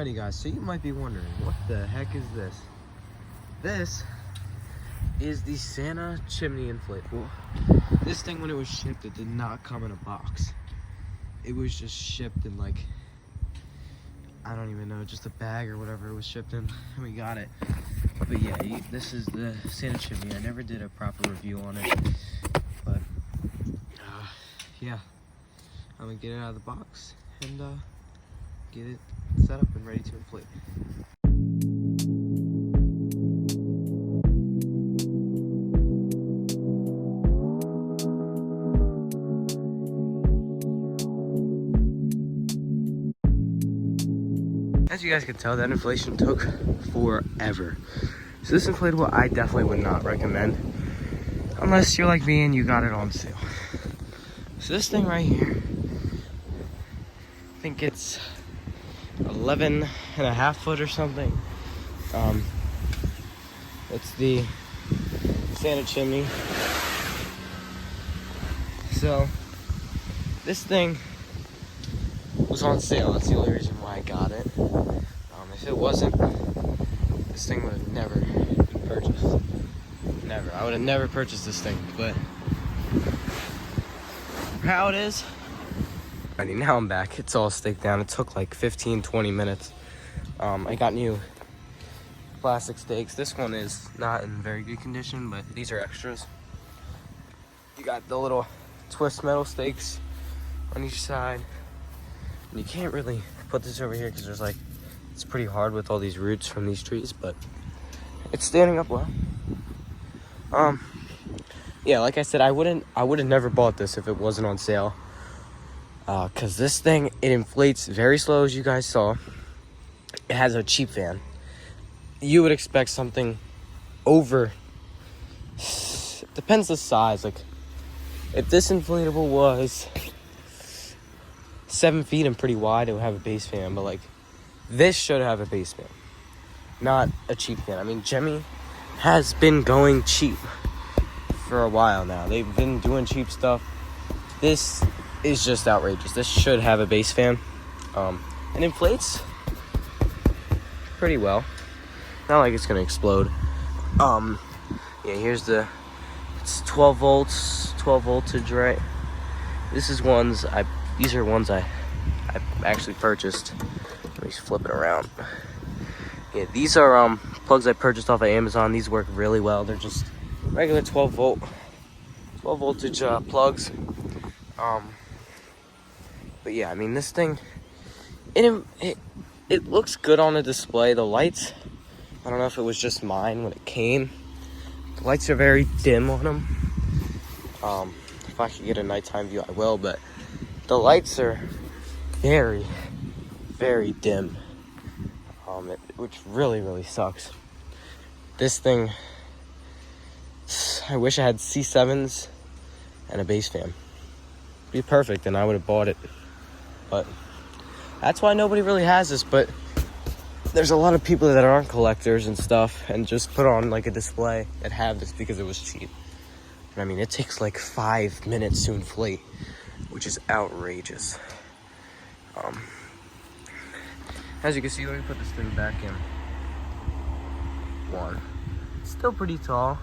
Alrighty guys, so you might be wondering, what the heck is this? This is the Santa Chimney inflatable. This thing, when it was shipped, it did not come in a box. It was just shipped in like, I don't even know, just a bag or whatever it was shipped in, and we got it. But yeah, this is the Santa Chimney. I never did a proper review on it, but yeah, I'm gonna get it out of the box and get it set up and ready to inflate. As you guys can tell, that inflation took forever. So this inflatable, I definitely would not recommend unless you're like me and you got it on sale. So this thing right here, I think it's 11.5 foot or something. It's the Santa Chimney. So this thing was on sale. That's the only reason why I got it. If it wasn't, this thing would have never been purchased. Never. I would have never purchased this thing, but for how it is. Alrighty, now I'm back. It's all staked down. It took like 15-20 minutes. I got new plastic stakes. This one is not in very good condition, but these are extras. You got the little twist metal stakes on each side. And you can't really put this over here because there's like, it's pretty hard with all these roots from these trees, but it's standing up well. Yeah, like I said, I would have never bought this if it wasn't on sale. Cause this thing, it inflates very slow, as you guys saw. It has a cheap fan. You would expect something over, depends the size. Like if this inflatable was 7 feet and pretty wide, it would have a base fan, but like this should have a base fan, not a cheap fan. I mean, Chimney has been going cheap for a while now. They've been doing cheap stuff. This is just outrageous. This should have a base fan. And inflates pretty well. Not like it's gonna explode. Yeah, here's it's 12 volts, 12 voltage, right? These are ones I actually purchased. Let me flip it around. Yeah, these are plugs I purchased off of Amazon. These work really well. They're just regular 12 voltage plugs. But yeah, I mean, this thing, it looks good on the display. The lights, I don't know if it was just mine when it came. The lights are very dim on them. If I could get a nighttime view, I will, but the lights are very, very dim, which really, really sucks. This thing, I wish I had C7s and a base fan. It'd be perfect, and I would have bought it. But that's why nobody really has this. But there's a lot of people that aren't collectors and stuff, and just put on like a display that have this because it was cheap. And I mean, it takes like 5 minutes to inflate, which is outrageous. As you can see, let me put this thing back in. It's still pretty tall.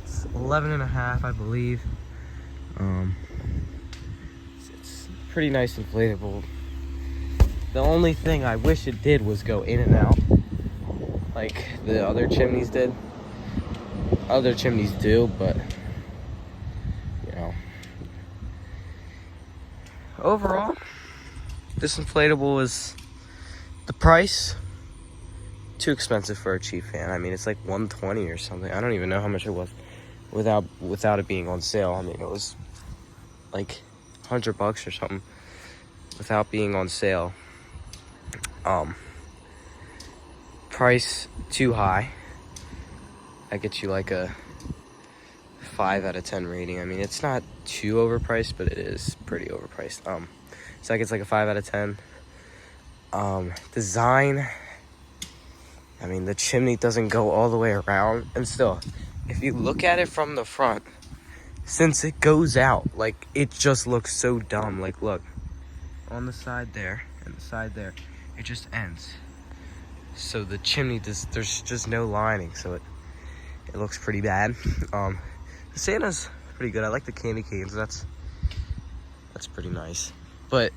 It's 11.5, I believe. It's pretty nice inflatable. The only thing I wish it did was go in and out, like the other chimneys did. Other chimneys do, but you know, overall, this inflatable is the price too expensive for a cheap fan. I mean, it's like $120 or something. I don't even know how much it was without it being on sale. I mean, it was like $100 or something without being on sale. Price too high. That gets you like a 5 out of 10 rating. I mean, it's not too overpriced, but it is pretty overpriced. So that gets like a 5 out of 10. Design, I mean, the chimney doesn't go all the way around, and still, if you look at it from the front, since it goes out, like, it just looks so dumb. Like, look, on the side there, and and the side there, it just ends. So the chimney there's just no lining, so it looks pretty bad. The Santa's pretty good. I like the candy canes. That's pretty nice. But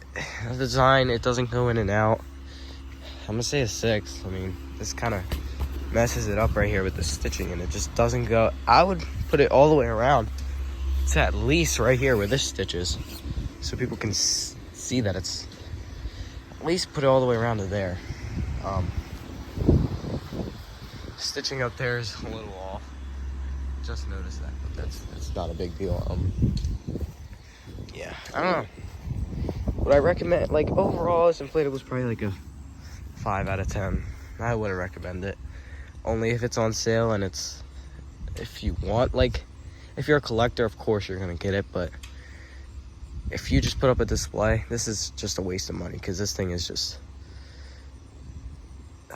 the design, it doesn't go in and out. I'm gonna say a 6. I mean, this kind of messes it up right here with the stitching, and it just doesn't go. I would put it all the way around to at least right here where this stitch is, so people can see that it's at least put it all the way around to there. Stitching up there is a little off. Just noticed that, but that's not a big deal. Yeah, I don't know. Would I recommend, like, overall, this inflatable is probably like a 5 out of 10. I wouldn't recommend it. Only if it's on sale and if you want, like, if you're a collector, of course you're gonna get it, but if you just put up a display, this is just a waste of money, because this thing is just,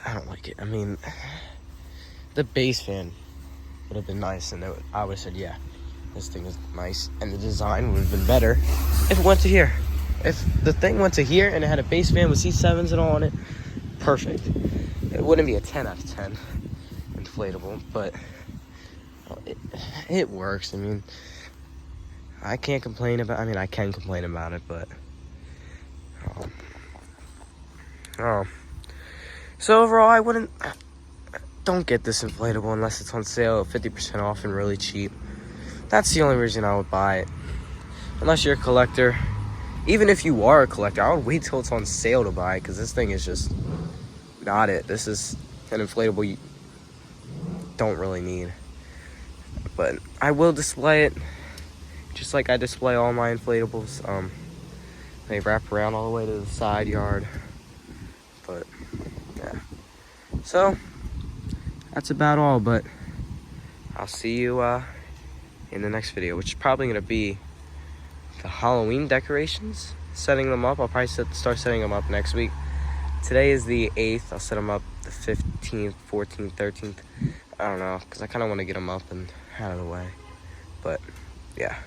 I don't like it. I mean, the base fan would have been nice, and I would have said, yeah, this thing is nice, and the design would have been better if it went to here. If the thing went to here and it had a base fan with C7s and all on it, perfect. It wouldn't be a 10 out of 10 inflatable, but it works. I mean, I can't complain about. I mean, I can complain about it, but so overall, I wouldn't. Don't get this inflatable unless it's on sale, 50% off and really cheap. That's the only reason I would buy it. Unless you're a collector. Even if you are a collector, I would wait till it's on sale to buy it, because this thing is just not it. This is an inflatable you don't really need. But I will display it just like I display all my inflatables. They wrap around all the way to the side yard. But yeah. So that's about all, but I'll see you in the next video, which is probably gonna be the Halloween decorations, setting them up. I'll probably start setting them up next week. Today is the 8th. I'll set them up the 15th, 14th, 13th. I don't know, because I kind of want to get them up and out of the way. But yeah.